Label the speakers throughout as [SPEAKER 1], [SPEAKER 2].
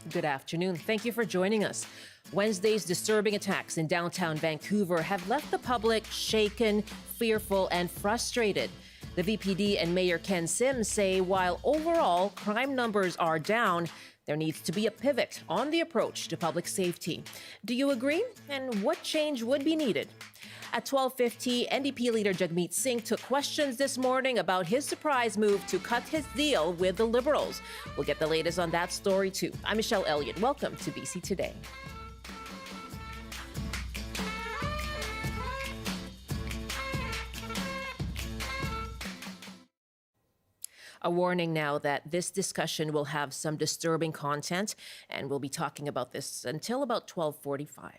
[SPEAKER 1] Good afternoon. Thank you for joining us. Wednesday's disturbing attacks in downtown Vancouver have left the public shaken, fearful, and frustrated. The VPD and Mayor Ken Sim say while overall crime numbers are down, there needs to be a pivot on the approach to public safety. Do you agree? And what change would be needed? At 12:50, NDP Leader Jagmeet Singh took questions this morning about his surprise move to cut his deal with the Liberals. We'll get the latest on that story too. I'm Michelle Elliott. Welcome to BC Today. A warning now that this discussion will have some disturbing content, and we'll be talking about this until about 12:45.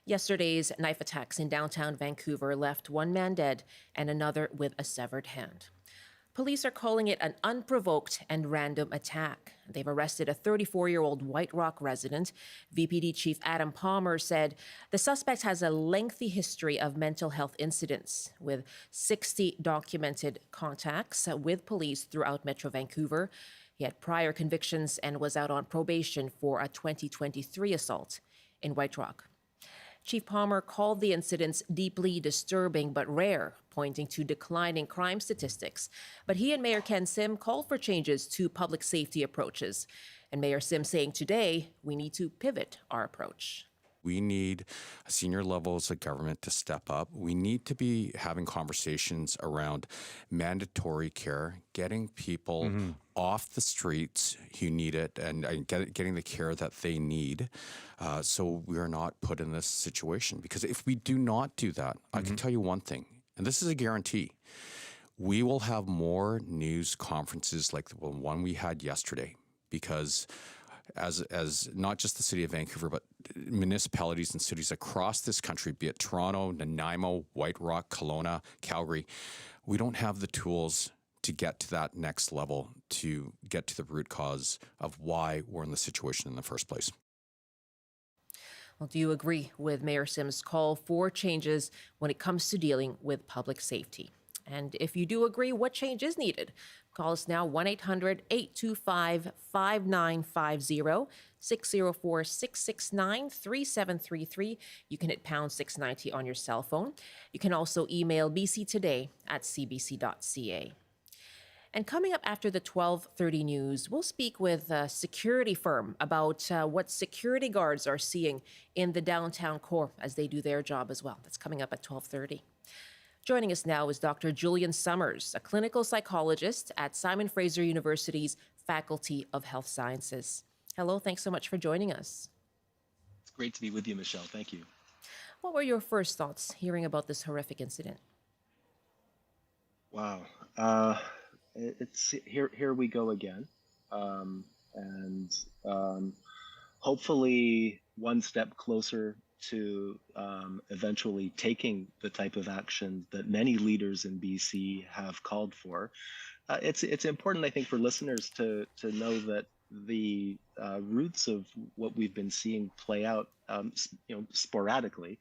[SPEAKER 1] Yesterday's knife attacks in downtown Vancouver left one man dead and another with a severed hand. Police are calling it an unprovoked and random attack. They've arrested a 34-year-old White Rock resident. VPD Chief Adam Palmer said the suspect has a lengthy history of mental health incidents, with 60 documented contacts with police throughout Metro Vancouver. He had prior convictions and was out on probation for a 2023 assault in White Rock. Chief Palmer called the incidents deeply disturbing but rare, pointing to declining crime statistics. But he and Mayor Ken Sim called for changes to public safety approaches. And Mayor Sim saying today, we need to pivot our approach.
[SPEAKER 2] We need senior levels of government to step up. We need to be having conversations around mandatory care, getting people off the streets who need it and getting the care that they need so we are not put in this situation. Because if we do not do that, I can tell you one thing, and this is a guarantee, we will have more news conferences like the one we had yesterday, because as not just the city of Vancouver, but municipalities and cities across this country, be it Toronto, Nanaimo, White Rock, Kelowna, Calgary, we don't have the tools to get to that next level, to get to the root cause of why we're in the situation in the first place.
[SPEAKER 1] Well, do you agree with Mayor Sim's call for changes when it comes to dealing with public safety? And if you do agree, what change is needed? Call us now, 1-800-825-5950, 604-669-3733. You can hit pound 690 on your cell phone. You can also email bctoday@cbc.ca. And coming up after the 12:30 news, we'll speak with a security firm about what security guards are seeing in the downtown core as they do their job as well. That's coming up at 12:30. Joining us now is Dr. Julian Summers, a clinical psychologist at Simon Fraser University's Faculty of Health Sciences. Hello, thanks so much for joining us.
[SPEAKER 3] It's great to be with you, Michelle. Thank you.
[SPEAKER 1] What were your first thoughts hearing about this horrific incident?
[SPEAKER 3] Wow. It's here we go again. Hopefully one step closer to eventually taking the type of action that many leaders in BC have called for. It's important, I think, for listeners to know that the roots of what we've been seeing play out, sporadically,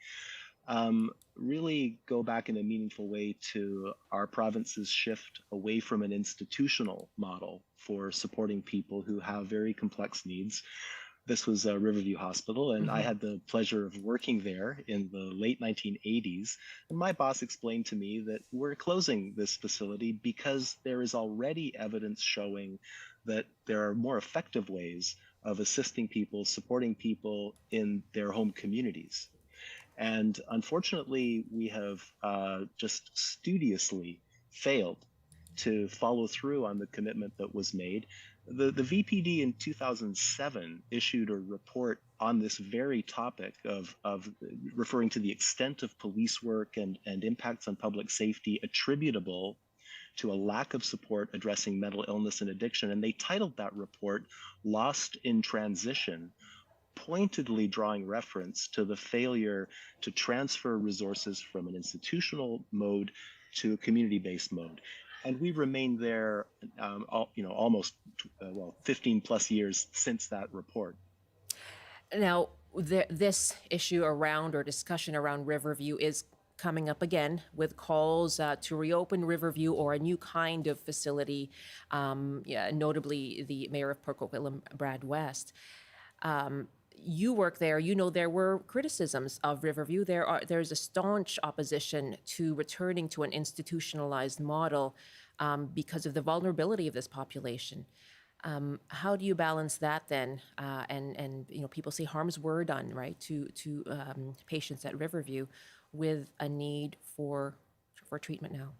[SPEAKER 3] really go back in a meaningful way to our province's shift away from an institutional model for supporting people who have very complex needs. This was Riverview Hospital, and I had the pleasure of working there in the late 1980s. And my boss explained to me that we're closing this facility because there is already evidence showing that there are more effective ways of assisting people, supporting people in their home communities. And unfortunately, we have just studiously failed to follow through on the commitment that was made. The VPD in 2007 issued a report on this very topic of referring to the extent of police work and impacts on public safety attributable to a lack of support addressing mental illness and addiction. And they titled that report "Lost in Transition," pointedly drawing reference to the failure to transfer resources from an institutional mode to a community-based mode. And we remained there, almost 15 plus years since that report.
[SPEAKER 1] Now, this issue around or discussion around Riverview is coming up again with calls to reopen Riverview or a new kind of facility, yeah, notably the mayor of Port Coquitlam, Brad West. You work there, you know there were criticisms of Riverview. There's a staunch opposition to returning to an institutionalized model because of the vulnerability of this population. How do you balance that then? And you know, people say harm's were done, right, to patients at Riverview with a need for treatment now.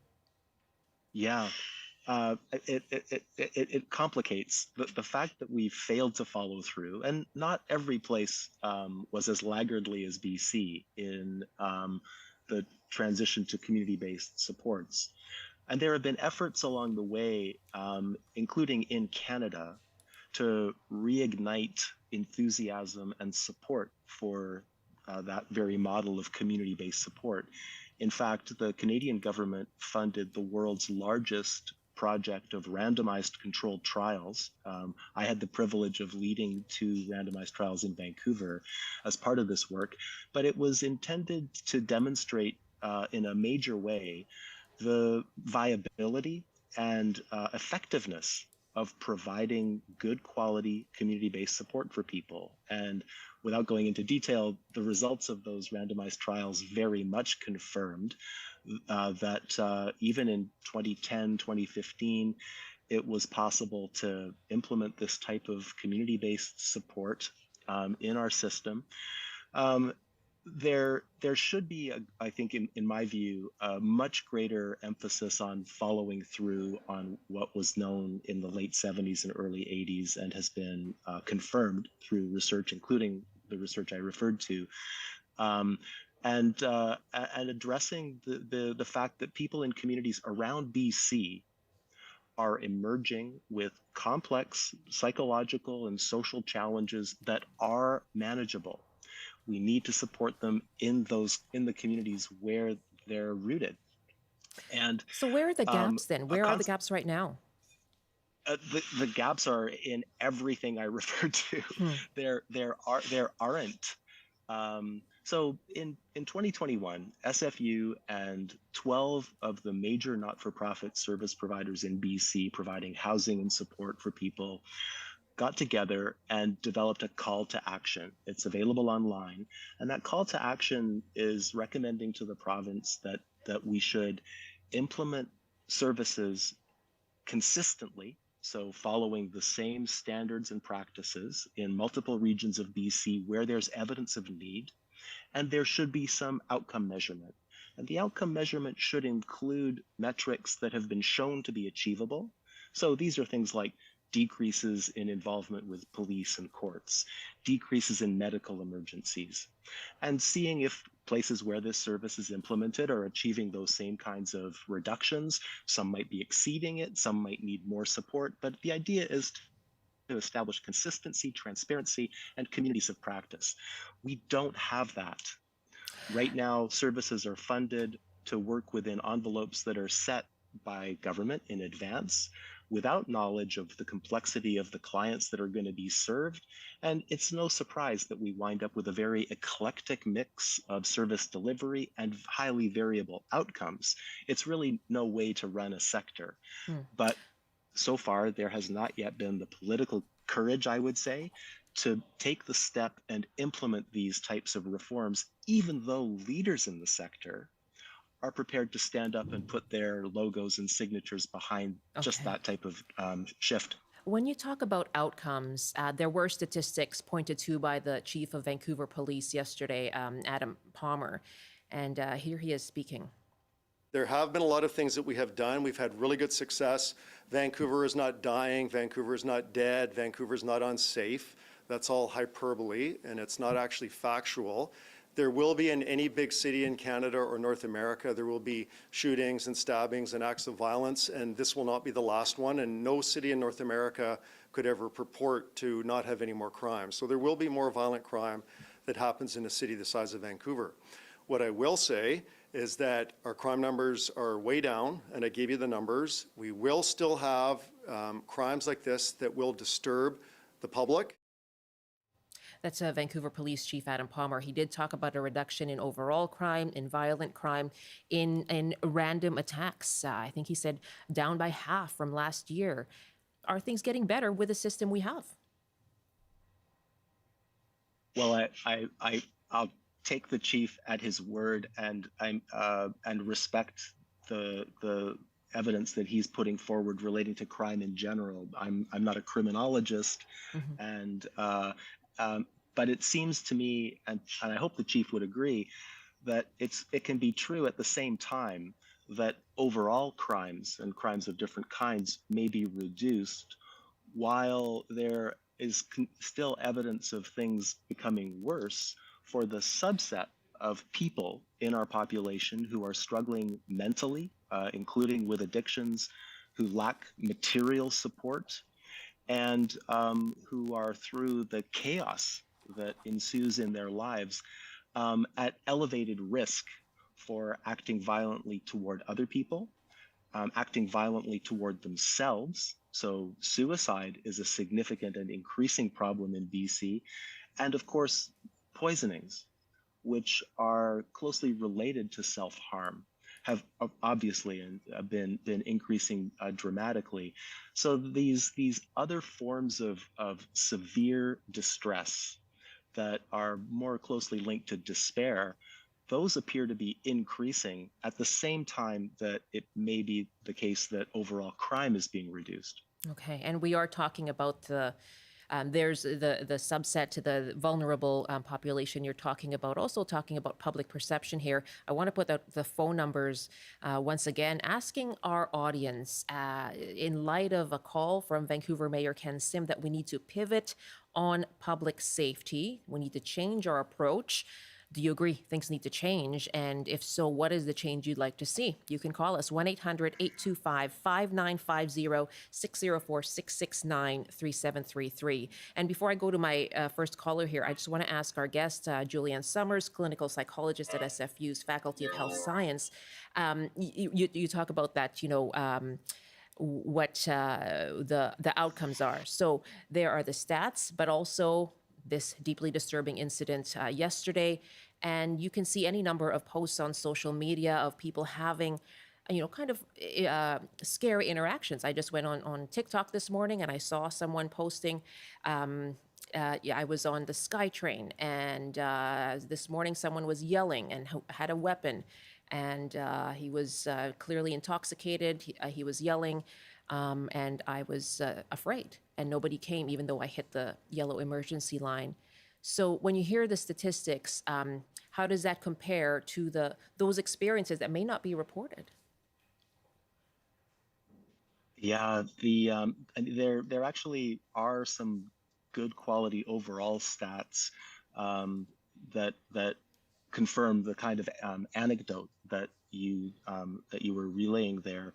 [SPEAKER 3] Yeah, it complicates the fact that we failed to follow through, and not every place was as laggardly as BC in the transition to community-based supports. And there have been efforts along the way, including in Canada, to reignite enthusiasm and support for that very model of community-based support. In fact, the Canadian government funded the world's largest project of randomized controlled trials. I had the privilege of leading 2 randomized trials in Vancouver as part of this work, but it was intended to demonstrate in a major way the viability and effectiveness of providing good quality community-based support for people. And without going into detail, the results of those randomized trials very much confirmed that even in 2010, 2015, it was possible to implement this type of community-based support in our system. There should be, I think, in my view, a much greater emphasis on following through on what was known in the late 70s and early 80s and has been confirmed through research, including the research I referred to, and addressing the fact that people in communities around BC are emerging with complex psychological and social challenges that are manageable. We need to support them in the communities where they're rooted. And
[SPEAKER 1] so where are the gaps then? Where are the gaps right now?
[SPEAKER 3] The gaps are in everything I referred to. There aren't. So in 2021, SFU and 12 of the major not-for-profit service providers in BC providing housing and support for people got together and developed a call to action. It's available online. And that call to action is recommending to the province that we should implement services consistently, so following the same standards and practices in multiple regions of BC where there's evidence of need, and there should be some outcome measurement. And the outcome measurement should include metrics that have been shown to be achievable. So these are things like decreases in involvement with police and courts, decreases in medical emergencies, and seeing if places where this service is implemented are achieving those same kinds of reductions. Some might be exceeding it, some might need more support, but the idea is to establish consistency, transparency, and communities of practice. We don't have that. Right now, services are funded to work within envelopes that are set by government in advance, without knowledge of the complexity of the clients that are going to be served. And it's no surprise that we wind up with a very eclectic mix of service delivery and highly variable outcomes. It's really no way to run a sector. But so far, there has not yet been the political courage, I would say, to take the step and implement these types of reforms, even though leaders in the sector are prepared to stand up and put their logos and signatures behind just that type of shift.
[SPEAKER 1] When you talk about outcomes, there were statistics pointed to by the chief of Vancouver Police yesterday, Adam Palmer, and here he is speaking.
[SPEAKER 4] There have been a lot of things that we have done. We've had really good success. Vancouver is not dying. Vancouver is not dead. Vancouver is not unsafe. That's all hyperbole, and it's not actually factual. There will be in any big city in Canada or North America, there will be shootings and stabbings and acts of violence, and this will not be the last one, and no city in North America could ever purport to not have any more crime. So there will be more violent crime that happens in a city the size of Vancouver. What I will say is that our crime numbers are way down, and I gave you the numbers. We will still have crimes like this that will disturb the public.
[SPEAKER 1] That's Vancouver Police Chief Adam Palmer. He did talk about a reduction in overall crime, in violent crime, in random attacks. I think he said down by half from last year. Are things getting better with the system we have?
[SPEAKER 3] Well, I'll take the chief at his word, and and respect the evidence that he's putting forward relating to crime in general. I'm not a criminologist,
[SPEAKER 1] Mhm.
[SPEAKER 3] and but it seems to me, and I hope the chief would agree, that it can be true at the same time that overall crimes and crimes of different kinds may be reduced while there is still evidence of things becoming worse for the subset of people in our population who are struggling mentally, including with addictions, who lack material support, and who are, through the chaos that ensues in their lives, at elevated risk for acting violently toward other people, acting violently toward themselves. So suicide is a significant and increasing problem in BC. And of course, poisonings, which are closely related to self-harm, have obviously been increasing dramatically. So these other forms of severe distress that are more closely linked to despair, those appear to be increasing at the same time that it may be the case that overall crime is being reduced.
[SPEAKER 1] Okay, and we are talking about there's the subset to the vulnerable population you're talking about, also talking about public perception here. I want to put out the phone numbers once again, asking our audience, in light of a call from Vancouver Mayor Ken Sim that we need to pivot on public safety. We need to change our approach. Do you agree things need to change? And if so, what is the change you'd like to see? You can call us 1-800-825-5950, 604-669-3733. And before I go to my first caller here, I just want to ask our guest, Julian Summers, clinical psychologist at SFU's Faculty of Health Science. You talk about that, what the outcomes are. So there are the stats, but also this deeply disturbing incident yesterday. And you can see any number of posts on social media of people having, kind of scary interactions. I just went on TikTok this morning and I saw someone posting, I was on the SkyTrain, and this morning someone was yelling and had a weapon. And he was clearly intoxicated. He was yelling. And I was afraid, and nobody came, even though I hit the yellow emergency line. So when you hear the statistics, how does that compare to those experiences that may not be reported?
[SPEAKER 3] Yeah, there actually are some good quality overall stats that confirm the kind of anecdote that you were relaying there.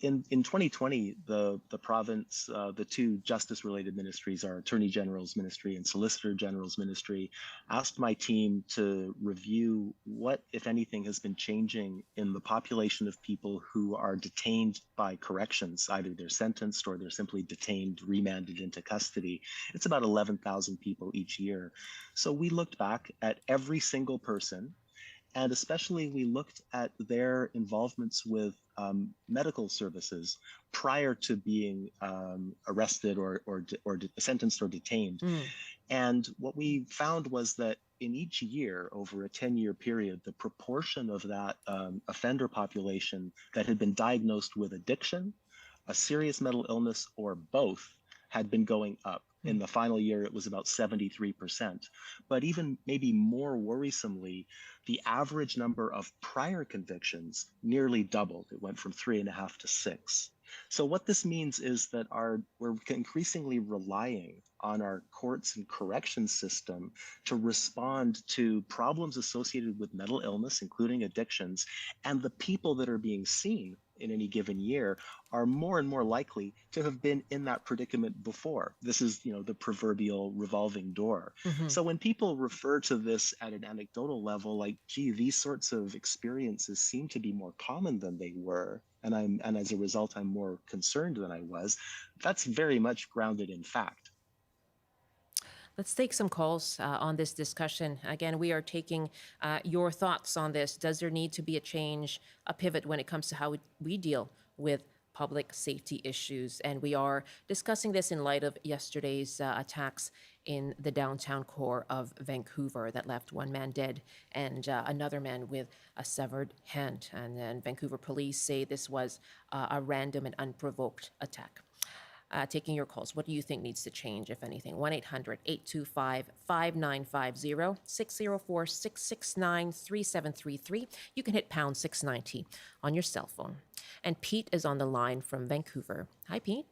[SPEAKER 3] In 2020, the province, the two justice-related ministries, our Attorney General's Ministry and Solicitor General's Ministry, asked my team to review what, if anything, has been changing in the population of people who are detained by corrections. Either they're sentenced or they're simply detained, remanded into custody. It's about 11,000 people each year. So we looked back at every single person, and especially we looked at their involvements with medical services prior to being arrested or sentenced or detained. And what we found was that in each year, over a 10-year period, the proportion of that offender population that had been diagnosed with addiction, a serious mental illness, or both had been going up. In the final year, it was about 73%. But even maybe more worrisomely, the average number of prior convictions nearly doubled. It went from 3.5 to 6. So what this means is that we're increasingly relying on our courts and correction system to respond to problems associated with mental illness, including addictions, and the people that are being seen in any given year are more and more likely to have been in that predicament before. This is, the proverbial revolving door. So when people refer to this at an anecdotal level, like, gee, these sorts of experiences seem to be more common than they were, and as a result, I'm more concerned than I was, that's very much grounded in fact.
[SPEAKER 1] Let's take some calls on this discussion. Again, we are taking your thoughts on this. Does there need to be a change, a pivot when it comes to how we deal with public safety issues? And we are discussing this in light of yesterday's attacks in the downtown core of Vancouver that left one man dead and another man with a severed hand. And then Vancouver police say this was a random and unprovoked attack. Taking your calls. What do you think needs to change, if anything? 1-800-825-5950, 604-669-3733. You can hit pound 690 on your cell phone. And Pete is on the line from Vancouver. Hi, Pete.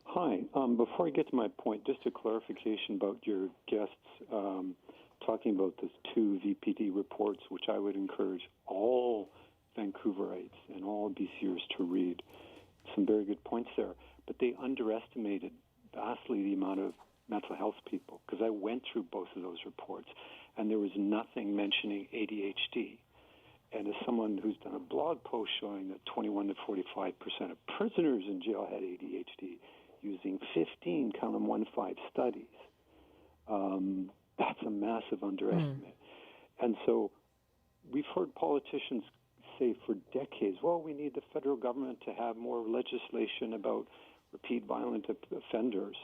[SPEAKER 5] Hi. Before I get to my point, just a clarification about your guests talking about the 2 VPD reports, which I would encourage all Vancouverites and all BCers to read. Some very good points there. But they underestimated vastly the amount of mental health people, because I went through both of those reports, and there was nothing mentioning ADHD. And as someone who's done a blog post showing that 21 to 45% of prisoners in jail had ADHD using 15, count them 1-5 studies, that's a massive underestimate. And so we've heard politicians say for decades, well, we need the federal government to have more legislation about repeat violent offenders,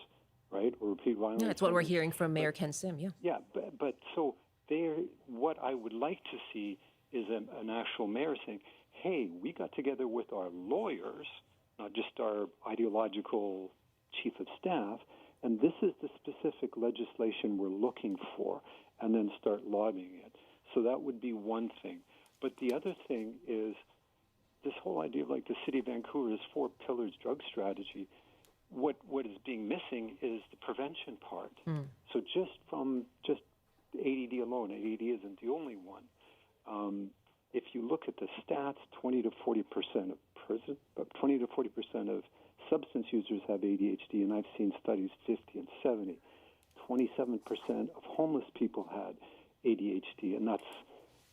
[SPEAKER 5] right? Or repeat violent.
[SPEAKER 1] Yeah, that's what we're hearing from Mayor Ken Sim, yeah.
[SPEAKER 5] Yeah, but so what I would like to see is an actual mayor saying, hey, we got together with our lawyers, not just our ideological chief of staff, and this is the specific legislation we're looking for, and then start lobbying it. So that would be one thing. But the other thing is this whole idea of like the city of Vancouver's 4 pillars drug strategy. What is being missing is the prevention part. So just from just ADD alone, ADD isn't the only one. If you look at the stats, 20 to 40% of substance users have ADHD, and I've seen studies 50 and 70. 27% of homeless people had ADHD, and that's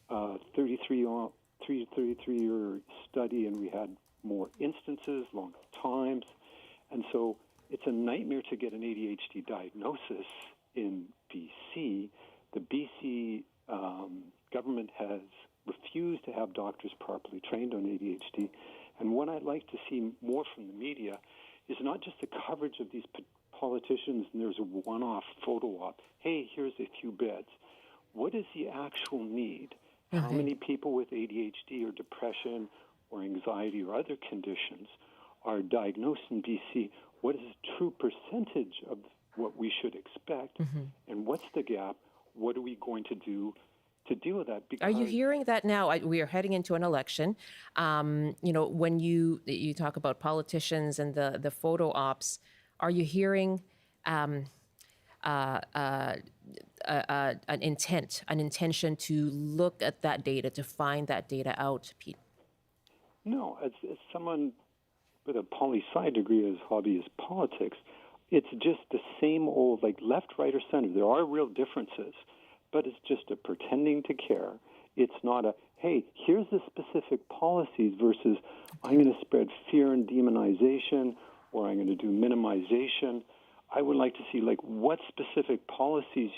[SPEAKER 5] 33-year study, and we had more instances, longer times. And so it's a nightmare to get an ADHD diagnosis in BC. The BC government has refused to have doctors properly trained on ADHD. And what I'd like to see more from the media is not just the coverage of these politicians and there's a one-off photo op. Hey, here's a few beds. What is the actual need? How many people with ADHD or depression or anxiety or other conditions are diagnosed in BC? What is the true percentage of what we should expect? And what's the gap? What are we going to do to deal with that? Because
[SPEAKER 1] are you hearing that now? We are heading into an election. When you talk about politicians and the photo ops, are you hearing an intention to look at that data, to find that data out, Pete?
[SPEAKER 5] No, as someone with a poli-sci degree as hobby is politics, it's just the same old, like left, right, or center. There are real differences, but it's just a pretending to care. It's not a, hey, here's the specific policies versus I'm going to spread fear and demonization, or I'm going to do minimization. I would like to see, like, what specific policies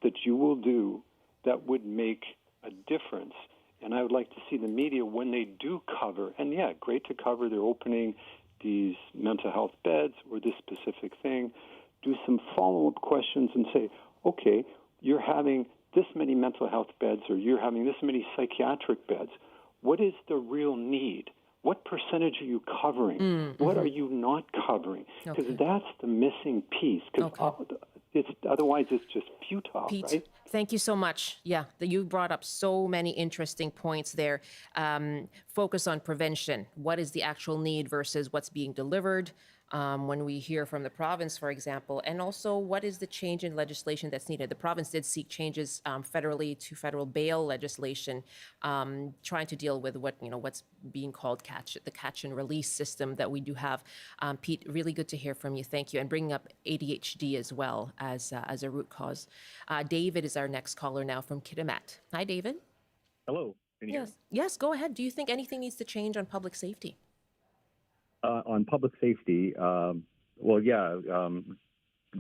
[SPEAKER 5] that you will do that would make a difference. And I would like to see the media, when they do cover, and yeah, great to cover, they're opening these mental health beds or this specific thing, do some follow-up questions and say, okay, you're having this many mental health beds or you're having this many psychiatric beds. What is the real need? What percentage are you covering? What are you not covering? Because that's the missing piece. Because otherwise it's just futile,
[SPEAKER 1] Pete,
[SPEAKER 5] right?
[SPEAKER 1] thank you so much. Yeah, you brought up so many interesting points there. Focus on prevention. What is the actual need versus what's being delivered? When we hear from the province, for example, and also what is the change in legislation that's needed. The province did seek changes federally to federal bail legislation, trying to deal with what's being called the catch and release system that we do have. Pete, really good to hear from you. Thank you. And bringing up ADHD as well as a root cause. David is our next caller now from Kitimat. Hi, David.
[SPEAKER 6] Hello. Can you hear me?
[SPEAKER 1] Yes, go ahead. Do you think anything needs to change on public safety?
[SPEAKER 6] On public safety,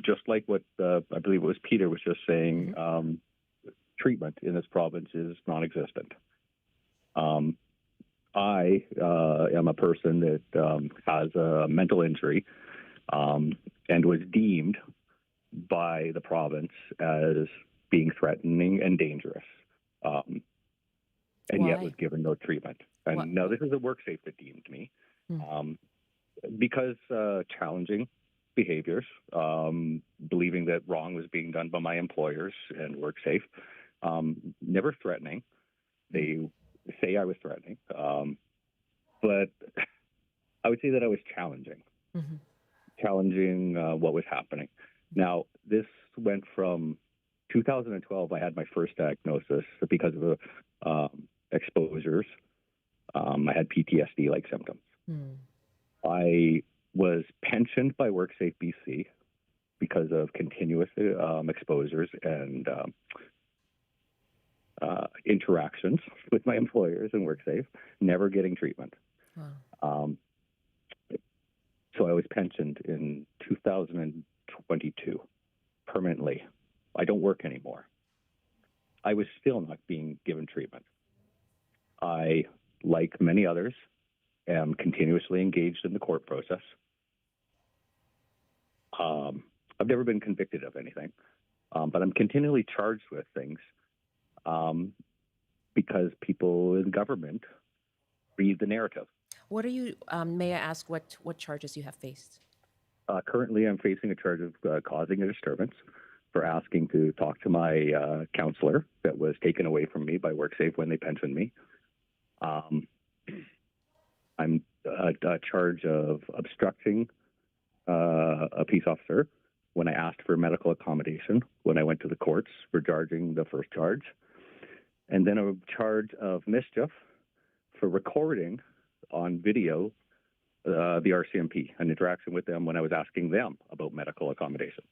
[SPEAKER 6] just like what I believe it was Peter was just saying, treatment in this province is non-existent. I am a person that has a mental injury and was deemed by the province as being threatening and dangerous, and yet was given no treatment. And now this is a WorkSafe that deemed me because challenging behaviors, believing that wrong was being done by my employers and WorkSafe, never threatening. They say I was threatening, but I would say that I was challenging, challenging what was happening. Now, this went from 2012, I had my first diagnosis because of the exposures. I had PTSD-like symptoms. I was pensioned by WorkSafe BC because of continuous exposures and interactions with my employers and WorkSafe, never getting treatment. So I was pensioned in 2022 permanently. I don't work anymore. I was still not being given treatment. I, like many others, am continuously engaged in the court process. I've never been convicted of anything, but I'm continually charged with things because people in government read the narrative.
[SPEAKER 1] What are you, may I ask what charges you have faced?
[SPEAKER 6] Currently, I'm facing a charge of causing a disturbance for asking to talk to my counselor that was taken away from me by WorkSafe when they pensioned me. I'm a charge of obstructing a peace officer when I asked for medical accommodation when I went to the courts regarding the first charge. And then a charge of mischief for recording on video the RCMP, an interaction with them when I was asking them about medical accommodation.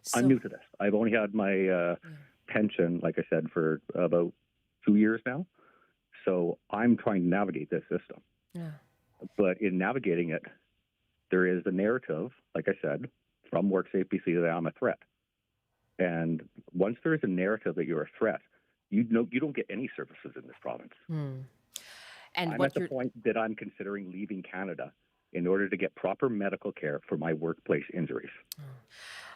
[SPEAKER 1] So,
[SPEAKER 6] I'm new to this. I've only had my pension, like I said, for about 2 years now. So I'm trying to navigate this system. But in navigating it, there is a narrative, like I said, from WorkSafe BC that I'm a threat. And once there is a narrative that you're a threat, you don't get any services in this province.
[SPEAKER 1] And
[SPEAKER 6] I'm at the point that I'm considering leaving Canada in order to get proper medical care for my workplace injuries.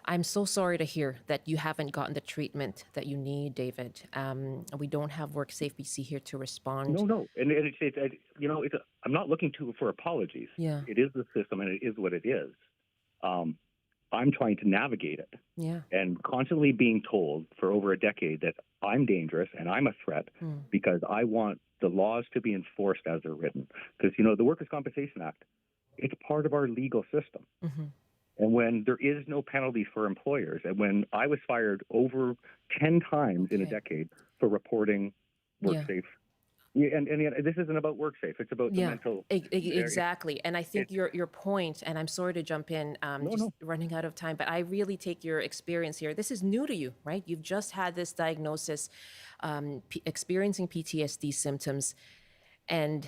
[SPEAKER 1] I'm so sorry to hear that you haven't gotten the treatment that you need, David. We don't have WorkSafe BC here to respond.
[SPEAKER 6] No. And I'm not looking for apologies.
[SPEAKER 1] Yeah.
[SPEAKER 6] It is the system and it is what it is. I'm trying to navigate it.
[SPEAKER 1] Yeah.
[SPEAKER 6] And constantly being told for over a decade that I'm dangerous and I'm a threat because I want the laws to be enforced as they're written. Because, the Workers' Compensation Act, it's part of our legal system. And when there is no penalty for employers, and when I was fired over 10 times in a decade for reporting WorkSafe, and this isn't about WorkSafe, it's about the mental...
[SPEAKER 1] Exactly. And I think your point, and I'm sorry to jump in, running out of time, but I really take your experience here. This is new to you, right? You've just had this diagnosis, experiencing PTSD symptoms, and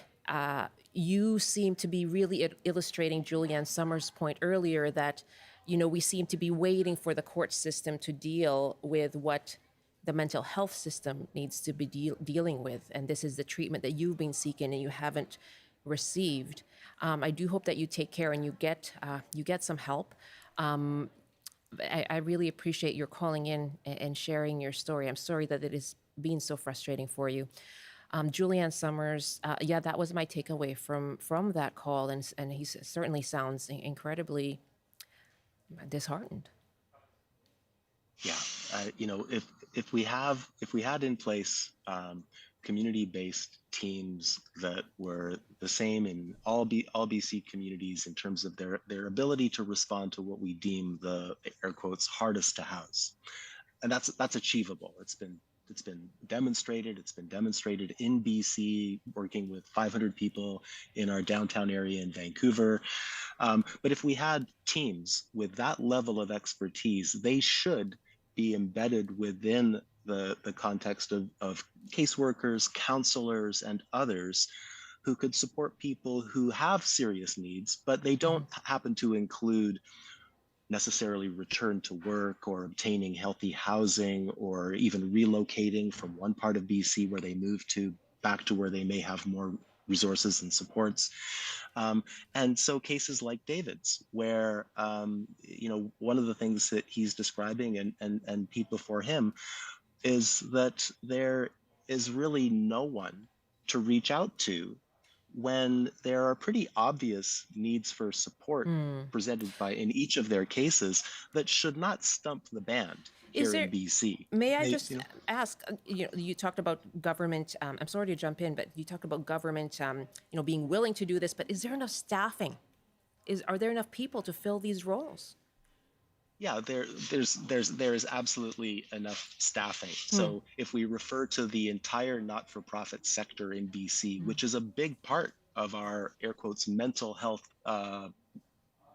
[SPEAKER 1] you seem to be really illustrating Julian Summers' point earlier that, we seem to be waiting for the court system to deal with what the mental health system needs to be dealing with. And this is the treatment that you've been seeking and you haven't received. I do hope that you take care and you get some help. I really appreciate your calling in and sharing your story. I'm sorry that it has been so frustrating for you. Julian Summers, that was my takeaway from that call, and he certainly sounds incredibly disheartened.
[SPEAKER 3] Yeah, if we had in place community-based teams that were the same in all BC communities in terms of their ability to respond to what we deem the air quotes hardest to house, and that's achievable. It's been demonstrated. It's been demonstrated in BC, working with 500 people in our downtown area in Vancouver. But if we had teams with that level of expertise, they should be embedded within the context of caseworkers, counselors, and others who could support people who have serious needs, but they don't happen to include necessarily return to work or obtaining healthy housing or even relocating from one part of BC where they moved to back to where they may have more resources and supports. And so cases like David's, where one of the things that he's describing and people before him is that there is really no one to reach out to when there are pretty obvious needs for support presented by in each of their cases that should not stump the band here in BC.
[SPEAKER 1] May I just ask, you talked about government, I'm sorry to jump in, but you talked about government, being willing to do this, but is there enough staffing? Are there enough people to fill these roles?
[SPEAKER 3] Yeah, there is absolutely enough staffing. So if we refer to the entire not-for-profit sector in BC, which is a big part of our air quotes mental health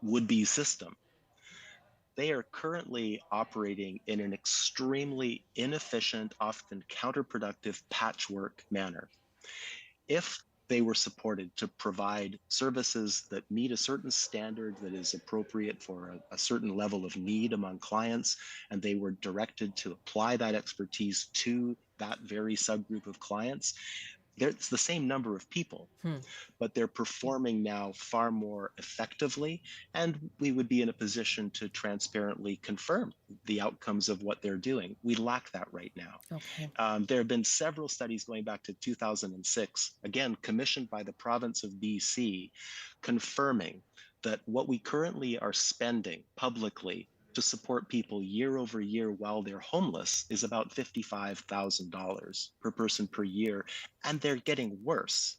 [SPEAKER 3] would-be system, they are currently operating in an extremely inefficient, often counterproductive patchwork manner. If they were supported to provide services that meet a certain standard that is appropriate for a certain level of need among clients, and they were directed to apply that expertise to that very subgroup of clients, it's the same number of people, but they're performing now far more effectively, and we would be in a position to transparently confirm the outcomes of what they're doing. We lack that right now.
[SPEAKER 1] Okay.
[SPEAKER 3] There have been several studies going back to 2006, again, commissioned by the province of BC, confirming that what we currently are spending publicly to support people year over year while they're homeless is about $55,000 per person per year, and they're getting worse.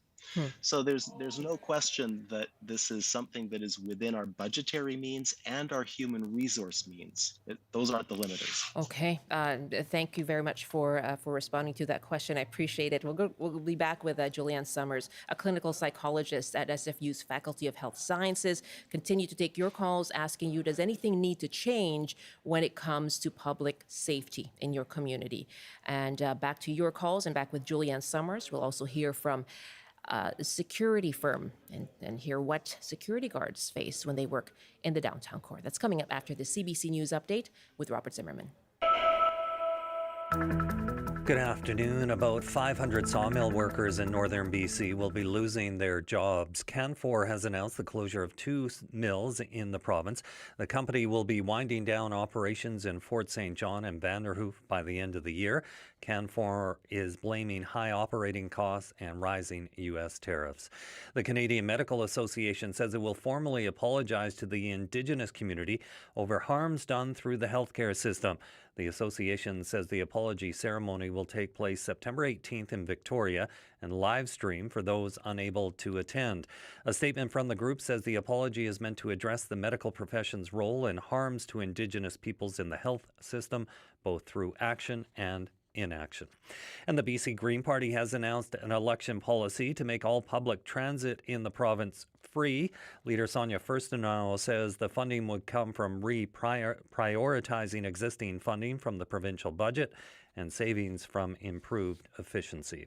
[SPEAKER 3] So there's no question that this is something that is within our budgetary means and our human resource means. Those aren't the limiters.
[SPEAKER 1] Okay. Thank you very much for responding to that question. I appreciate it. We'll be back with Julian Summers, a clinical psychologist at SFU's Faculty of Health Sciences. Continue to take your calls, asking you, does anything need to change when it comes to public safety in your community? And back to your calls and back with Julian Summers. We'll also hear from a security firm and hear what security guards face when they work in the downtown core. That's coming up after the CBC News Update with Robert Zimmerman.
[SPEAKER 7] Good afternoon. About 500 sawmill workers in northern BC will be losing their jobs. Canfor has announced the closure of 2 mills in the province. The company will be winding down operations in Fort St. John and Vanderhoof by the end of the year. Canfor is blaming high operating costs and rising U.S. tariffs. The Canadian Medical Association says it will formally apologize to the Indigenous community over harms done through the healthcare system. The association says the apology ceremony will take place September 18th in Victoria and live stream for those unable to attend. A statement from the group says the apology is meant to address the medical profession's role in harms to Indigenous peoples in the health system, both through action and inaction. And the BC Green Party has announced an election policy to make all public transit in the province free. Leader Sonia Furstenau says the funding would come from prioritizing existing funding from the provincial budget and savings from improved efficiency.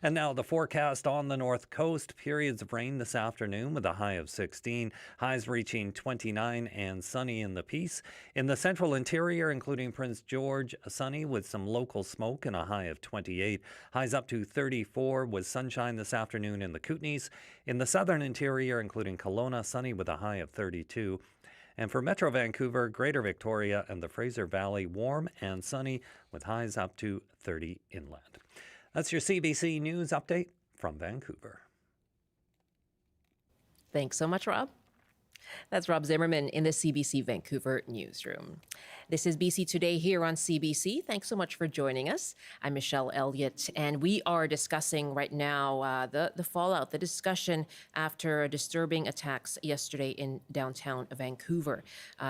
[SPEAKER 7] And now the forecast on the north coast. Periods of rain this afternoon with a high of 16, highs reaching 29 and sunny in the Peace. In the central interior, including Prince George, sunny with some local smoke and a high of 28. Highs up to 34 with sunshine this afternoon in the Kootenays. In the southern interior, including Kelowna, sunny with a high of 32. And for Metro Vancouver, Greater Victoria and the Fraser Valley, warm and sunny with highs up to 30 inland. That's your CBC News Update from Vancouver.
[SPEAKER 1] Thanks so much, Rob. That's Rob Zimmerman in the CBC Vancouver Newsroom. This is BC Today here on CBC. Thanks so much for joining us. I'm Michelle Elliott, and we are discussing right now the fallout, the discussion after disturbing attacks yesterday in downtown Vancouver.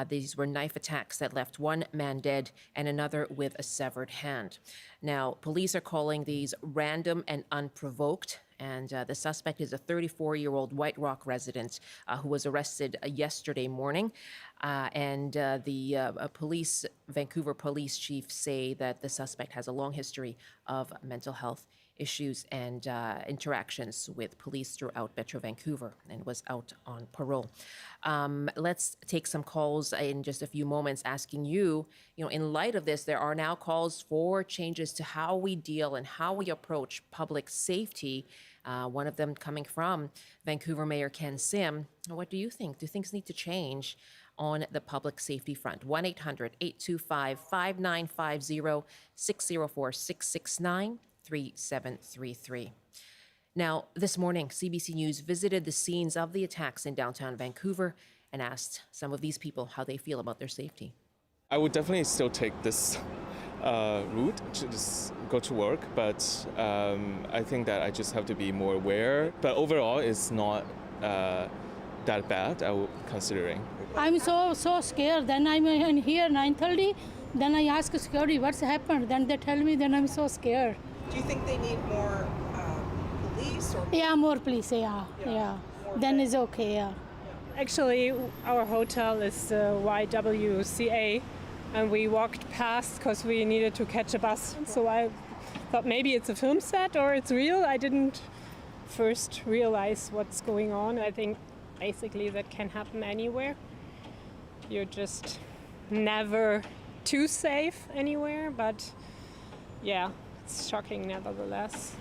[SPEAKER 1] These were knife attacks that left one man dead and another with a severed hand. Now, police are calling these random and unprovoked. And the suspect is a 34-year-old White Rock resident who was arrested yesterday morning. The Vancouver police chief say that the suspect has a long history of mental health issues and interactions with police throughout Metro Vancouver and was out on parole. Let's take some calls in just a few moments asking you, in light of this, there are now calls for changes to how we deal and how we approach public safety. One of them coming from Vancouver Mayor Ken Sim. What do you think? Do things need to change on the public safety front? 1-800-825-5950, 604-669-3733. Now, this morning, CBC News visited the scenes of the attacks in downtown Vancouver and asked some of these people how they feel about their safety.
[SPEAKER 8] I would definitely still take this route to just go to work, but I think that I just have to be more aware. But overall, it's not that bad, considering.
[SPEAKER 9] I'm so scared. Then I'm in here 9:30. Then I ask security what's happened. Then they tell me. Then I'm so scared.
[SPEAKER 10] Do you think they need more police? Or
[SPEAKER 9] Yeah, more police. Yeah. Then it's okay. Yeah.
[SPEAKER 11] Actually, our hotel is YWCA, and we walked past because we needed to catch a bus. So I thought maybe it's a film set or it's real. I didn't first realize what's going on. I think basically that can happen anywhere. You're just never too safe anywhere, but yeah, it's shocking nevertheless.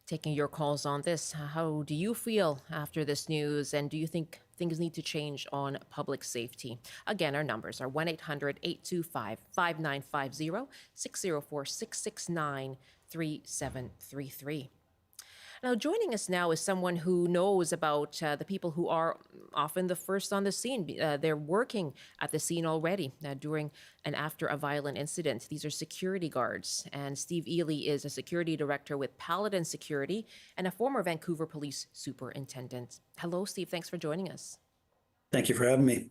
[SPEAKER 1] Taking your calls on this, how do you feel after this news, and do you think things need to change on public safety? Again, our numbers are 1-800-825-5950, 604-669-3733. Now, joining us now is someone who knows about the people who are often the first on the scene. They're working at the scene already during and after a violent incident. These are security guards. And Steve Ely is a security director with Paladin Security and a former Vancouver police superintendent. Hello, Steve. Thanks for joining us.
[SPEAKER 12] Thank you for having me.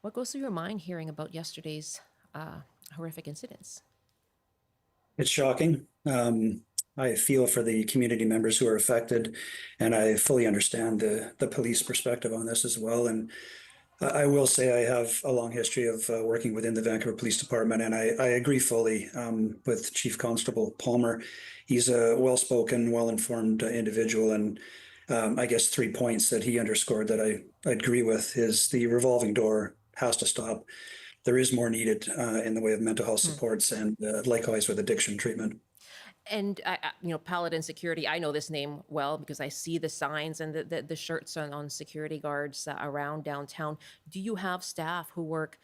[SPEAKER 1] What goes through your mind hearing about yesterday's horrific incidents?
[SPEAKER 12] It's shocking. I feel for the community members who are affected, and I fully understand the police perspective on this as well. And I will say I have a long history of working within the Vancouver Police Department, and I agree fully with Chief Constable Palmer. He's a well-spoken, well-informed individual, and I guess 3 points that he underscored that I agree with is the revolving door has to stop. There is more needed in the way of mental health supports and likewise with addiction treatment.
[SPEAKER 1] And Paladin Security, I know this name well because I see the signs and the shirts on security guards around downtown. Do you have staff who work,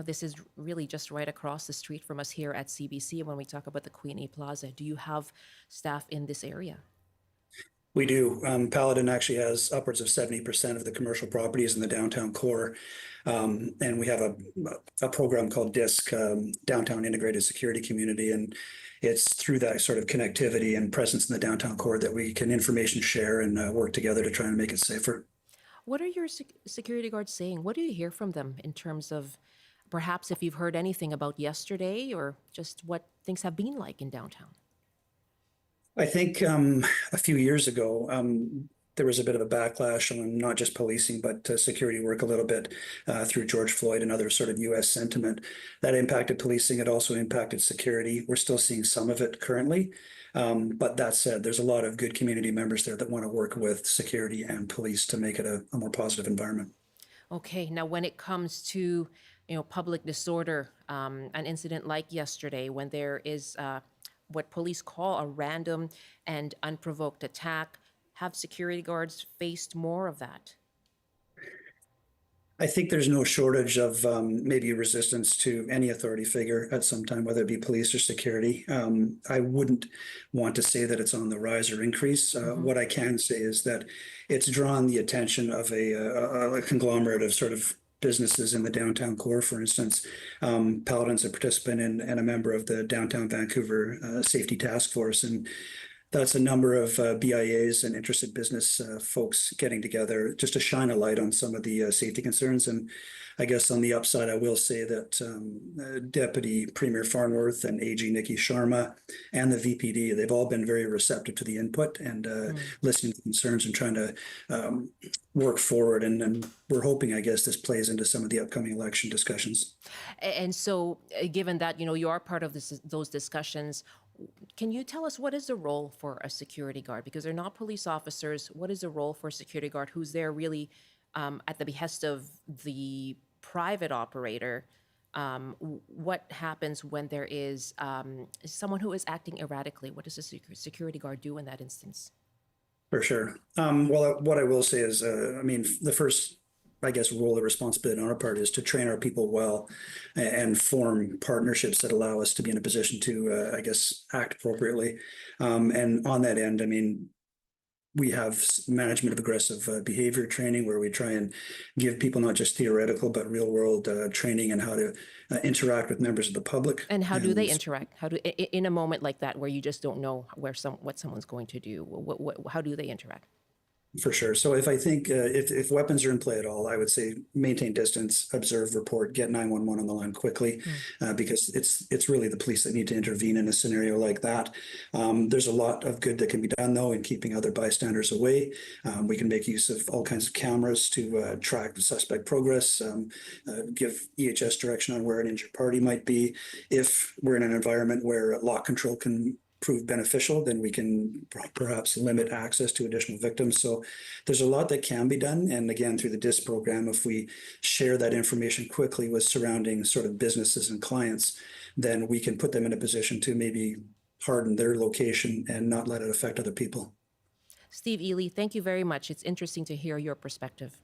[SPEAKER 1] this is really just right across the street from us here at CBC when we talk about the Queen A Plaza. Do you have staff in this area?
[SPEAKER 12] We do. Paladin actually has upwards of 70% of the commercial properties in the downtown core. And we have a program called DISC, Downtown Integrated Security Community. And it's through that sort of connectivity and presence in the downtown core that we can information share and work together to try and make it safer.
[SPEAKER 1] What are your security guards saying? What do you hear from them in terms of perhaps if you've heard anything about yesterday or just what things have been like in downtown?
[SPEAKER 12] I think a few years ago, there was a bit of a backlash on not just policing, but security work a little bit through George Floyd and other sort of U.S. sentiment. That impacted policing. It also impacted security. We're still seeing some of it currently. But that said, there's a lot of good community members there that want to work with security and police to make it a more positive environment.
[SPEAKER 1] Okay. Now, when it comes to, public disorder, an incident like yesterday, when there is what police call a random and unprovoked attack, have security guards faced more of that?
[SPEAKER 12] I think there's no shortage of maybe resistance to any authority figure at some time, whether it be police or security. I wouldn't want to say that it's on the rise or increase. What I can say is that it's drawn the attention of a conglomerate of sort of businesses in the downtown core. For instance, Paladin's a participant and a member of the Downtown Vancouver Safety Task Force, and that's a number of BIAs and interested business folks getting together just to shine a light on some of the safety concerns. And I guess on the upside, I will say that Deputy Premier Farnworth and AG Nikki Sharma and the VPD, they've all been very receptive to the input and listening to concerns and trying to work forward. And we're hoping, I guess, this plays into some of the upcoming election discussions.
[SPEAKER 1] And so given that, you are part of those discussions, Can you tell us what is the role for a security guard? Because they're not police officers. What is the role for a security guard who's there really at the behest of the private operator? What happens when there is someone who is acting erratically? What does a security guard do in that instance?
[SPEAKER 12] For sure. Well, what I will say is, the first, I guess, role or responsibility on our part is to train our people well and form partnerships that allow us to be in a position to, act appropriately. And on that end, we have management of aggressive behavior training where we try and give people not just theoretical but real world training and how to interact with members of the public.
[SPEAKER 1] And how do they interact? How do in a moment like that where you just don't know what someone's going to do? How do they interact?
[SPEAKER 12] For sure. So if weapons are in play at all, I would say maintain distance, observe, report, get 911 on the line quickly, because it's really the police that need to intervene in a scenario like that. There's a lot of good that can be done, though, in keeping other bystanders away. We can make use of all kinds of cameras to track the suspect progress, give EHS direction on where an injured party might be. If we're in an environment where lock control can prove beneficial, then we can perhaps limit access to additional victims. So there's a lot that can be done. And again, through the DISC program, if we share that information quickly with surrounding sort of businesses and clients, then we can put them in a position to maybe harden their location and not let it affect other people.
[SPEAKER 1] Steve Ely, thank you very much. It's interesting to hear your perspective.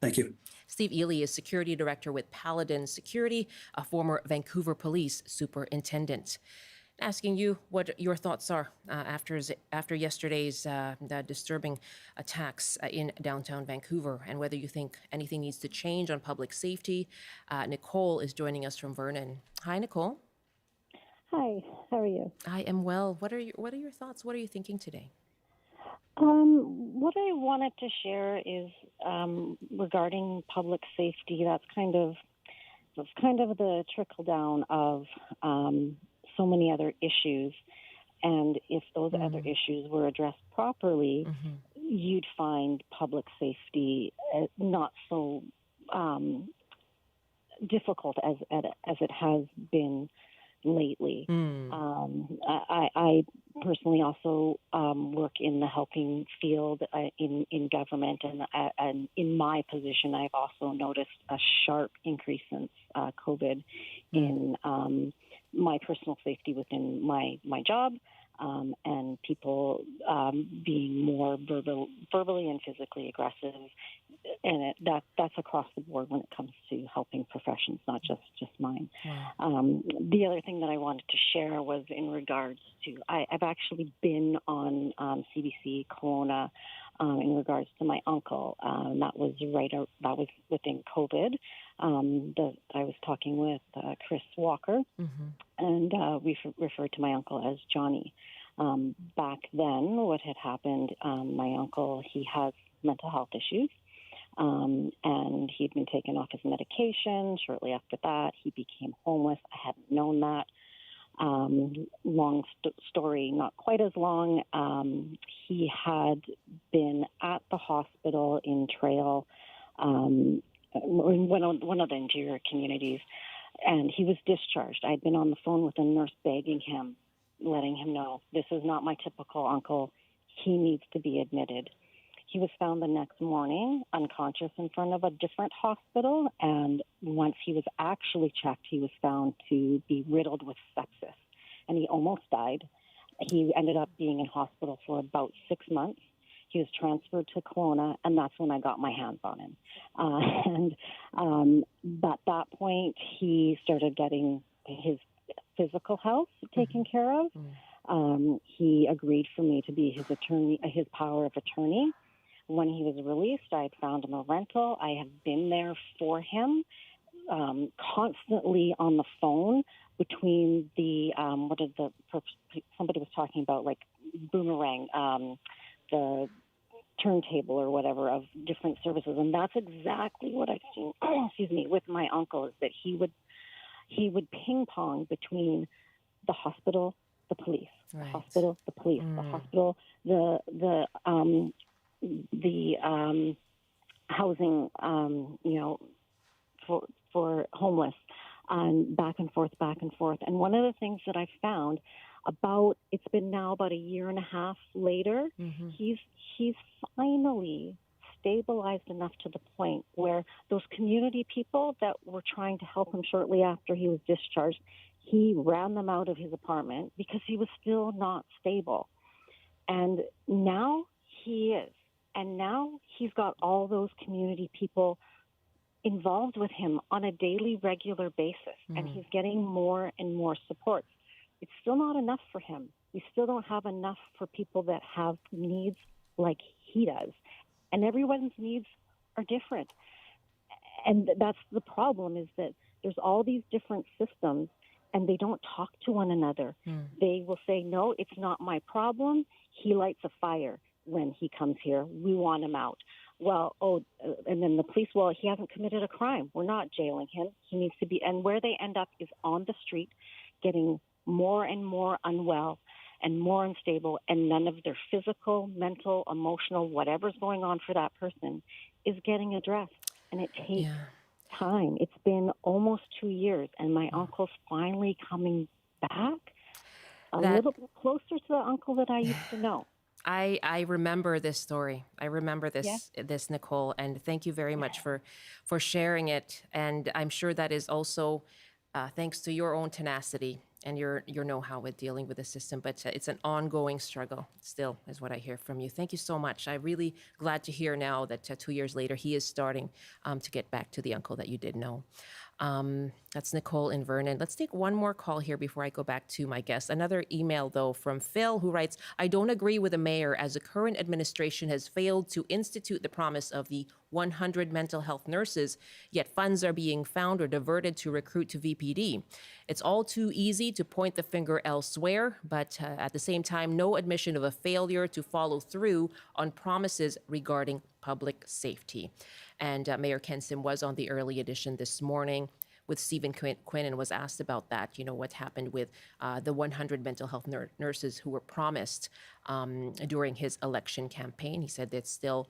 [SPEAKER 12] Thank you.
[SPEAKER 1] Steve Ely is Security Director with Paladin Security, a former Vancouver Police Superintendent. Asking you what your thoughts are after yesterday's disturbing attacks in downtown Vancouver, and whether you think anything needs to change on public safety. Nicole is joining us from Vernon. Hi, Nicole.
[SPEAKER 13] Hi, how are you?
[SPEAKER 1] I am well. What are your thoughts? What are you thinking today?
[SPEAKER 13] What I wanted to share is regarding public safety. That's kind of the trickle down of so many other issues, and if those other issues were addressed properly, you'd find public safety not so difficult as it has been lately. I personally also work in the helping field in government, and in my position, I've also noticed a sharp increase since COVID in my personal safety within my job, and people being more verbally and physically aggressive, and that's across the board when it comes to helping professions, not just mine. Wow. The other thing that I wanted to share was in regards to I've actually been on CBC Kelowna in regards to my uncle. That was within COVID. I was talking with Chris Walker, and we referred to my uncle as Johnny. Back then, what had happened, my uncle, he has mental health issues, and he'd been taken off his medication. Shortly after that, he became homeless. I hadn't known that. Long story, not quite as long. He had been at the hospital in Trail, in one of the interior communities, and he was discharged. I'd been on the phone with a nurse begging him, letting him know, this is not my typical uncle. He needs to be admitted. He was found the next morning unconscious in front of a different hospital, and once he was actually checked, he was found to be riddled with sepsis, and he almost died. He ended up being in hospital for about 6 months. He was transferred to Kelowna, and that's when I got my hands on him. But at that point, he started getting his physical health taken care of. He agreed for me to be his attorney, his power of attorney. When he was released, I had found him a rental. I have been there for him, constantly on the phone between the, somebody was talking about like boomerang, the turntable or whatever of different services. And that's exactly what I've seen, excuse me, with my uncle, is that he would ping pong between the hospital, the police, the hospital, the police, the hospital, the housing, for homeless. and back and forth. And one of the things that I found it's been now about a year and a half later, he's finally stabilized enough to the point where those community people that were trying to help him shortly after he was discharged, he ran them out of his apartment because he was still not stable. And now he is. And now he's got all those community people involved with him on a daily, regular basis. And he's getting more and more support. It's still not enough for him. We still don't have enough for people that have needs like he does. And everyone's needs are different. And that's the problem, is that there's all these different systems and they don't talk to one another. They will say, no, it's not my problem. He lights a fire when he comes here. We want him out. Well, and then the police, well, he hasn't committed a crime. We're not jailing him. He needs to be, and where they end up is on the street, getting more and more unwell and more unstable, and none of their physical, mental, emotional, whatever's going on for that person is getting addressed. And it takes time. It's been almost 2 years, and my uncle's finally coming back a little bit closer to the uncle that I used to know.
[SPEAKER 1] I remember this story. I remember this, Nicole, and thank you very much for sharing it. And I'm sure that is also thanks to your own tenacity and your know-how with dealing with the system. But it's an ongoing struggle still, is what I hear from you. Thank you so much. I'm really glad to hear now that 2 years later, he is starting to get back to the uncle that you did know. That's Nicole in Vernon. Let's take one more call here before I go back to my guest. Another email, though, from Phil, who writes, I don't agree with the mayor as the current administration has failed to institute the promise of the 100 mental health nurses, yet funds are being found or diverted to recruit to VPD. It's all too easy to point the finger elsewhere, but at the same time, no admission of a failure to follow through on promises regarding public safety. And Mayor Ken Sim was on the early edition this morning with Stephen Quinn and was asked about that, what happened with the 100 mental health nurses who were promised during his election campaign. He said that still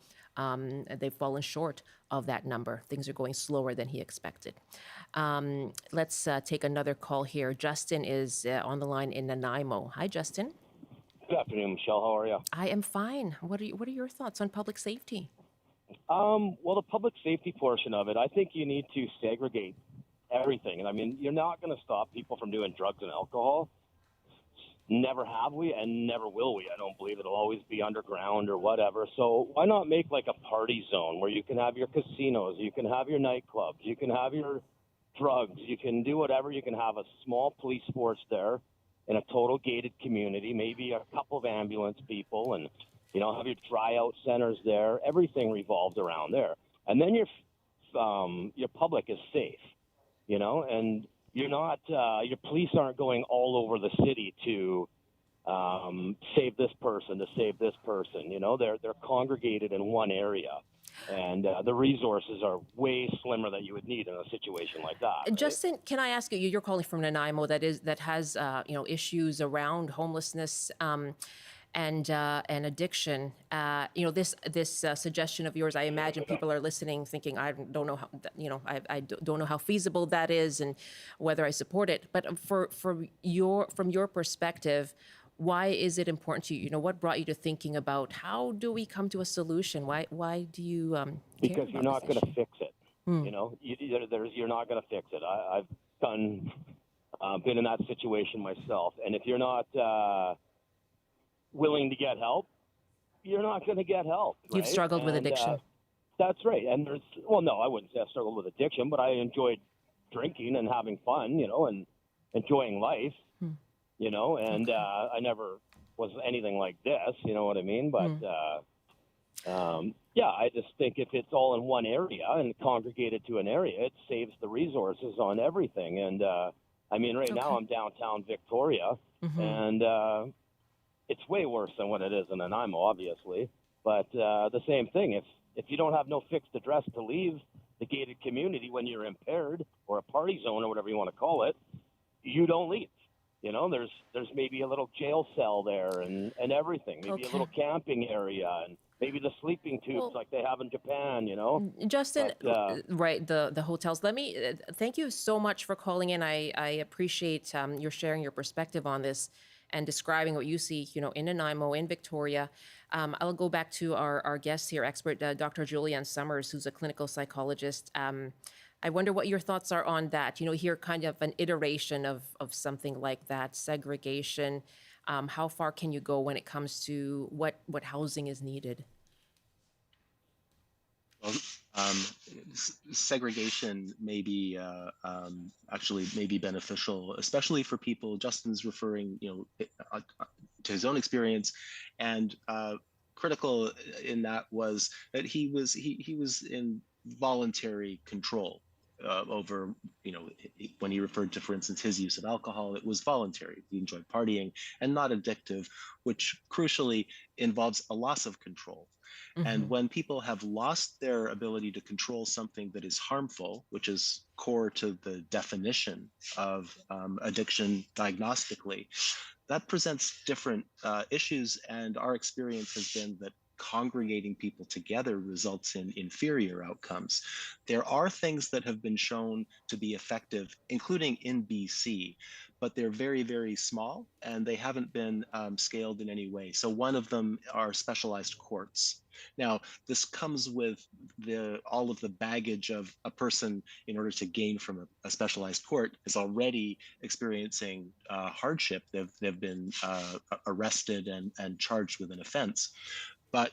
[SPEAKER 1] they've fallen short of that number. Things are going slower than he expected. Let's take another call here. Justin is on the line in Nanaimo. Hi, Justin.
[SPEAKER 14] Good afternoon, Michelle. How are you?
[SPEAKER 1] I am fine. What are your thoughts on public safety?
[SPEAKER 14] Well, the public safety portion of it, I think you need to segregate everything. And I mean, you're not going to stop people from doing drugs and alcohol. Never have we, and never will we. I don't believe it'll always be underground or whatever. So why not make like a party zone where you can have your casinos, you can have your nightclubs, you can have your drugs, you can do whatever. You can have a small police force there in a total gated community, maybe a couple of ambulance people, and have your dry-out centers there. Everything revolves around there. And then your public is safe, and you're not, your police aren't going all over the city to save this person, They're congregated in one area. And the resources are way slimmer than you would need in a situation like that. Right?
[SPEAKER 1] Justin, can I ask you? You're calling from Nanaimo, that has issues around homelessness and addiction. This suggestion of yours, I imagine people are listening, thinking, I don't know how, I don't know how feasible that is, and whether I support it. But from your perspective, why is it important to you? What brought you to thinking about how do we come to a solution? Why do you
[SPEAKER 14] because you're not going to fix it. You're not going to fix it. I've been in that situation myself, and if you're not willing to get help, you're not going to get help. Right?
[SPEAKER 1] You've struggled with addiction.
[SPEAKER 14] That's right. And no, I wouldn't say I struggled with addiction, but I enjoyed drinking and having fun, and enjoying life. And I never was anything like this, you know what I mean? But, I just think if it's all in one area and congregated to an area, it saves the resources on everything. And, right now I'm downtown Victoria, and it's way worse than what it is in Nanaimo, obviously. But the same thing, if you don't have no fixed address to leave the gated community when you're impaired, or a party zone or whatever you want to call it, you don't leave. You know, there's maybe a little jail cell there and everything, maybe a little camping area and maybe the sleeping tubes like they have in Japan, you know.
[SPEAKER 1] Justin, right, the hotels. Let me thank you so much for calling in. I appreciate your sharing your perspective on this and describing what you see, you know, in Nanaimo, in Victoria. I'll go back to our guest here, expert Dr. Julian Summers, who's a clinical psychologist. I wonder what your thoughts are on that. You know, here kind of an iteration of something like that, segregation. How far can you go when it comes to what housing is needed?
[SPEAKER 3] Well, segregation may be actually may be beneficial, especially for people. Justin's referring, you know, to his own experience, and critical in that was that he was in voluntary control over, you know, when he referred to, for instance, his use of alcohol, it was voluntary. He enjoyed partying and not addictive, which crucially involves a loss of control. And when people have lost their ability to control something that is harmful, which is core to the definition of addiction diagnostically, that presents different issues. And our experience has been that congregating people together results in inferior outcomes. There are things that have been shown to be effective, including in BC, but they're very, very small and they haven't been scaled in any way. So one of them are specialized courts. Now, this comes with all of the baggage of a person in order to gain from a specialized court is already experiencing hardship. They've been arrested and charged with an offense. But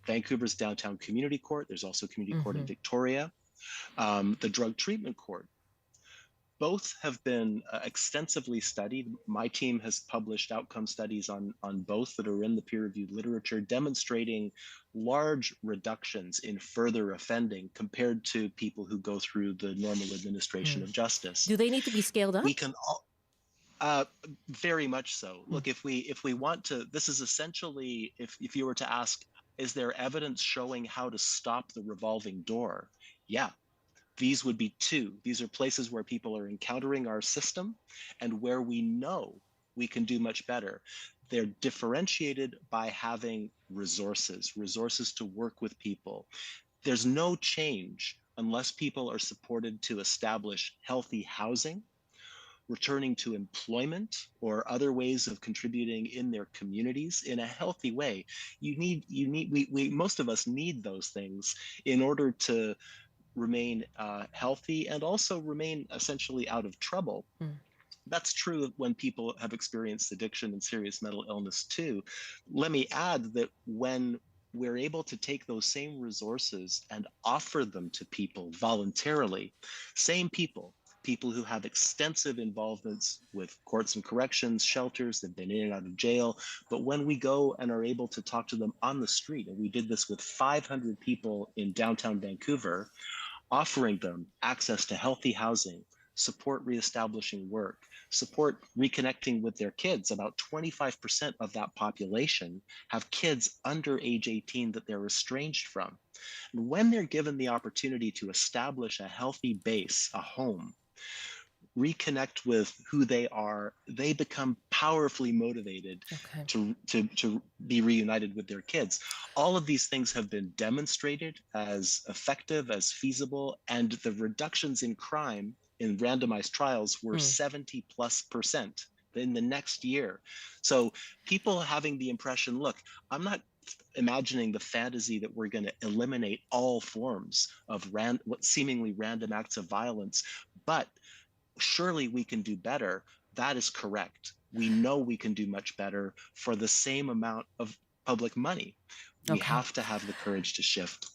[SPEAKER 3] Vancouver's downtown community court, there's also community court in Victoria, the drug treatment court, both have been extensively studied. My team has published outcome studies on both that are in the peer-reviewed literature demonstrating large reductions in further offending compared to people who go through the normal administration of justice.
[SPEAKER 1] Do they need to be scaled up?
[SPEAKER 3] We can very much so. Look, if we want to, this is essentially, if you were to ask, is there evidence showing how to stop the revolving door? Yeah. These would be two. These are places where people are encountering our system and where we know we can do much better. They're differentiated by having resources to work with people. There's no change unless people are supported to establish healthy housing, returning to employment or other ways of contributing in their communities in a healthy way. We most of us need those things in order to remain healthy and also remain essentially out of trouble. That's true when people have experienced addiction and serious mental illness too. Let me add that when we're able to take those same resources and offer them to people voluntarily, same people who have extensive involvements with courts and corrections, shelters, they've been in and out of jail. But when we go and are able to talk to them on the street, and we did this with 500 people in downtown Vancouver, offering them access to healthy housing, support reestablishing work, support reconnecting with their kids. About 25% of that population have kids under age 18 that they're estranged from. And when they're given the opportunity to establish a healthy base, a home, reconnect with who they are, they become powerfully motivated to be reunited with their kids. All of these things have been demonstrated as effective, as feasible, and the reductions in crime in randomized trials were 70+% in the next year. So people having the impression, look, I'm not imagining the fantasy that we're going to eliminate all forms of what seemingly random acts of violence, but surely we can do better. That is correct. We know we can do much better for the same amount of public money. We have to have the courage to shift.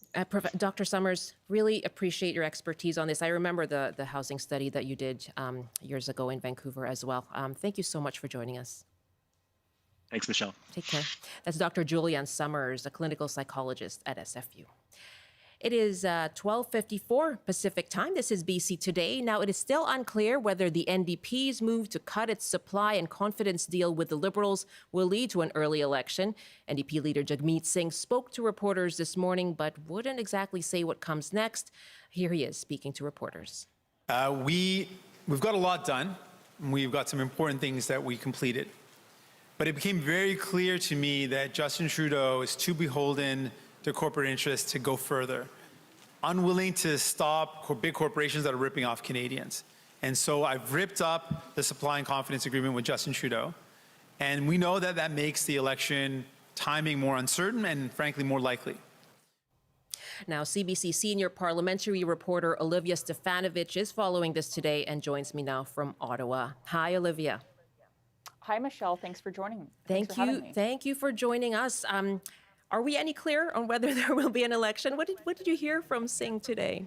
[SPEAKER 1] Dr. Summers, really appreciate your expertise on this. I remember the housing study that you did years ago in Vancouver as well. Thank you so much for joining us.
[SPEAKER 3] Thanks, Michelle.
[SPEAKER 1] Take care. That's Dr. Julian Summers, a clinical psychologist at SFU. It is 12:54 Pacific time. This is BC Today. Now, it is still unclear whether the NDP's move to cut its supply and confidence deal with the Liberals will lead to an early election. NDP Leader Jagmeet Singh spoke to reporters this morning, but wouldn't exactly say what comes next. Here he is speaking to reporters.
[SPEAKER 15] We've got a lot done. We've got some important things that we completed. But it became very clear to me that Justin Trudeau is too beholden to corporate interests to go further, unwilling to stop big corporations that are ripping off Canadians. And so I've ripped up the supply and confidence agreement with Justin Trudeau. And we know that that makes the election timing more uncertain and, frankly, more likely.
[SPEAKER 1] Now, CBC senior parliamentary reporter Olivia Stefanovich is following this today and joins me now from Ottawa. Hi, Olivia.
[SPEAKER 16] Hi, Michelle. Thanks for joining me.
[SPEAKER 1] Thank you for joining us. Are we any clear on whether there will be an election? What did you hear from Singh today?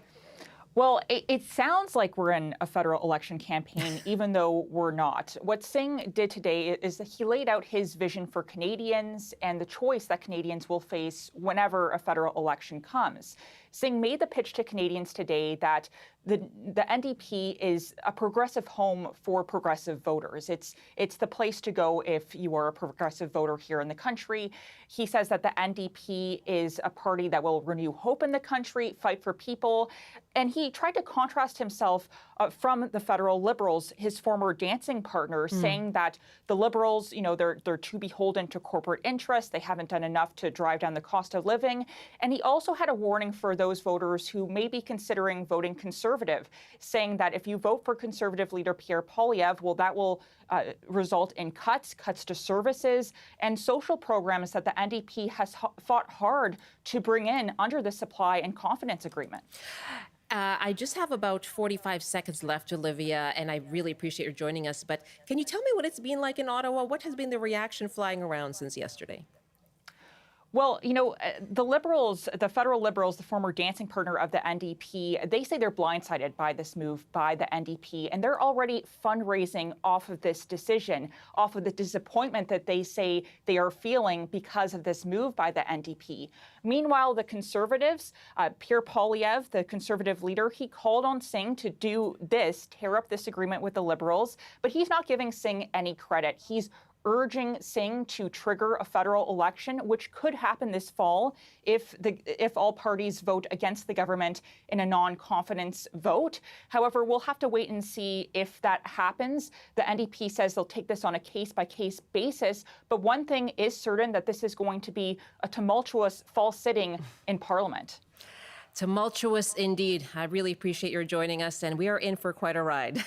[SPEAKER 16] Well, it sounds like we're in a federal election campaign, even though we're not. What Singh did today is that he laid out his vision for Canadians and the choice that Canadians will face whenever a federal election comes. Singh made the pitch to Canadians today that the NDP is a progressive home for progressive voters. It's the place to go if you are a progressive voter here in the country. He says that the NDP is a party that will renew hope in the country, fight for people. And he tried to contrast himself from the federal Liberals, his former dancing partner, saying that the Liberals, they're too beholden to corporate interests. They haven't done enough to drive down the cost of living. And he also had a warning for those voters who may be considering voting Conservative, saying that if you vote for Conservative leader Pierre Poilievre, well, that will result in cuts to services and social programs that the NDP has fought hard to bring in under the supply and confidence agreement.
[SPEAKER 1] I just have about 45 seconds left, Olivia, and I really appreciate your joining us. But can you tell me what it's been like in Ottawa? What has been the reaction flying around since yesterday?
[SPEAKER 16] Well, the Liberals, the federal Liberals, the former dancing partner of the NDP, they say they're blindsided by this move by the NDP, and they're already fundraising off of this decision, off of the disappointment that they say they are feeling because of this move by the NDP. Meanwhile, the Conservatives, Pierre Poilievre, the Conservative leader, he called on Singh to do this, tear up this agreement with the Liberals, but he's not giving Singh any credit. He's urging Singh to trigger a federal election, which could happen this fall if all parties vote against the government in a non-confidence vote. However, we'll have to wait and see if that happens. The NDP says they'll take this on a case-by-case basis, but one thing is certain, that this is going to be a tumultuous fall sitting in Parliament.
[SPEAKER 1] Tumultuous indeed. I really appreciate your joining us, and we are in for quite a ride.